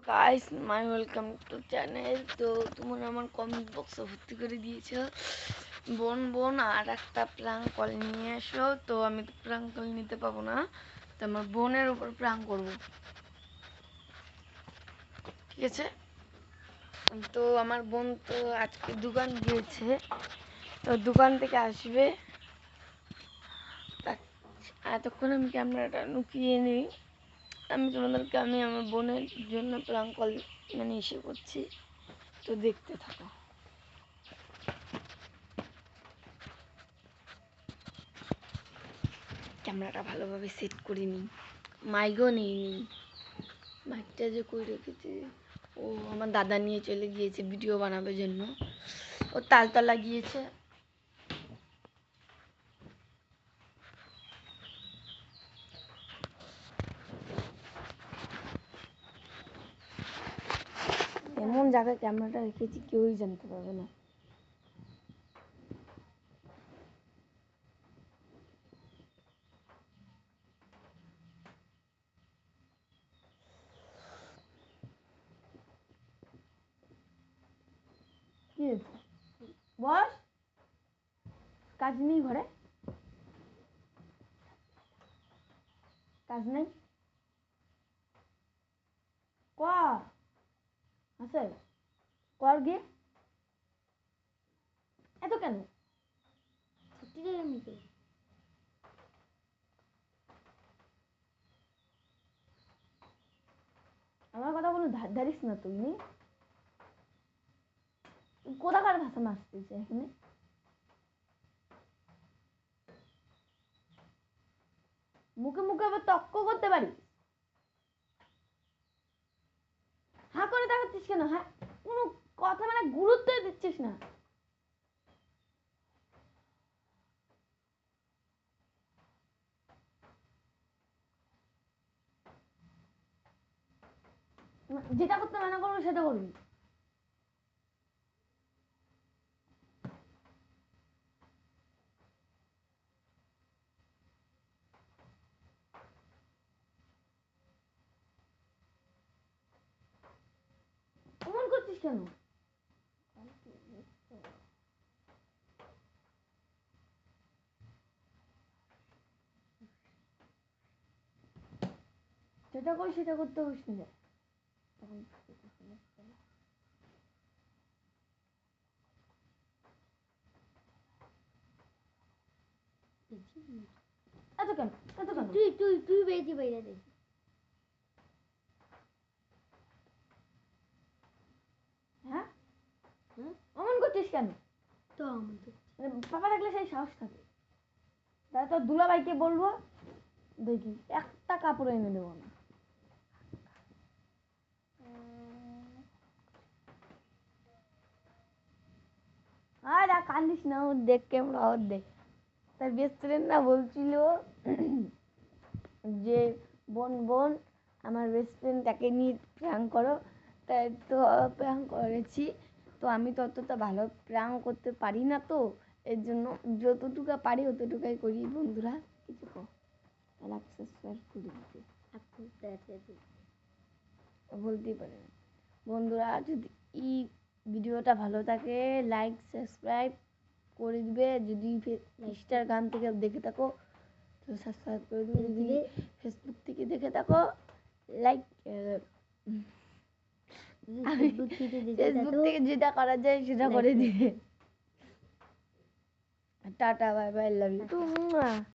Guys my welcome to channel. তো তোমরা আমার কমেন্ট বক্সে ভর্তি করে দিয়েছো বোন আর একটা প্রাঙ্ক কল নিয়ে এসো। তো আমি তো প্রাঙ্ক কল নিতে পাবো না, তো আমার বোনের উপর প্রাঙ্ক করব, ঠিক আছে? তো আমার বোন তো আজকে দোকান গিয়েছে, তো দোকান থেকে আসবে, এতক্ষণ আমি ক্যামেরাটা লুকিয়ে নিই। আমি তোমাদেরকে আমার বোনের জন্য প্রাঙ্ক কল এসে করছি, তো দেখতে থাকো। ক্যামেরাটা ভালোভাবে সেট করে নিই, মাইকও নিই, মাইকটা যে কই রেখেছি, ও আমার দাদা নিয়ে চলে গিয়েছে ভিডিও বানাবার জন্য, ও তালতলা গিয়েছে। এমন জায়গায় ক্যামেরাটা রেখেছি কেউই জানতে পারবে না। কি বস, কাজ নেই ঘরে? কাজ নেই ক আছে, কর গিয়ে। এত কেন ছুটি নিতে? আমার কথা কোনো ধার ধারিস না তুই। কোথাকার ভাষা মারতেছে এখানে? মুখে মুখে আবার তক্ক করতে পারি? হ্যাঁ করে দেখাচ্ছিস কেন? হ্যাঁ, কোনো কথা গুরুত্বই দিচ্ছিস না। যেটা করতে মানা করবো সেটা করবি। এমন করছিস কেন? যেটা করি সেটা করতে হোস না। এত কেন? এত কেন? তুই তুই তুই বেশি বাইরে দে। হ্যাঁ, অমন করছিস কেন? তো পাপা দেখলে সেই সাহস থাকে। তাহলে তোর দুলাভাইকে বলবো, দেখি একটা কাপড় এনে দেবো না। আর কান্দিস না, ওর দেখ কেমন, ওর দেখ। তার বেস্ট ফ্রেন্ড না বলছিল যে বোন বোন আমার বেস্ট ফ্রেন্ড তাকে নিয়ে প্র্যাঙ্ক করো, তাই তো প্র্যাঙ্ক করেছি। তো আমি ততটা ভালো প্র্যাঙ্ক করতে পারি না, তো এর জন্য যতটুকু পারি অতটুকুই করি। বন্ধুরা কিছু সাবস্ক্রাইব করে দিতে বলতেই পারে না। বন্ধুরা যদি এই ভিডিওটা ভালো থাকে লাইক সাবস্ক্রাইব করে দিবে। যদি ইনস্টাগ্রাম থেকে দেখে থাকো তো সাবস্ক্রাইব করে দিবে। যদি ফেসবুক থেকে দেখে থাকো লাইক, ফেসবুক থেকে যেটা করা যায় সেটা করে দিবে। Tata, bye bye, love you.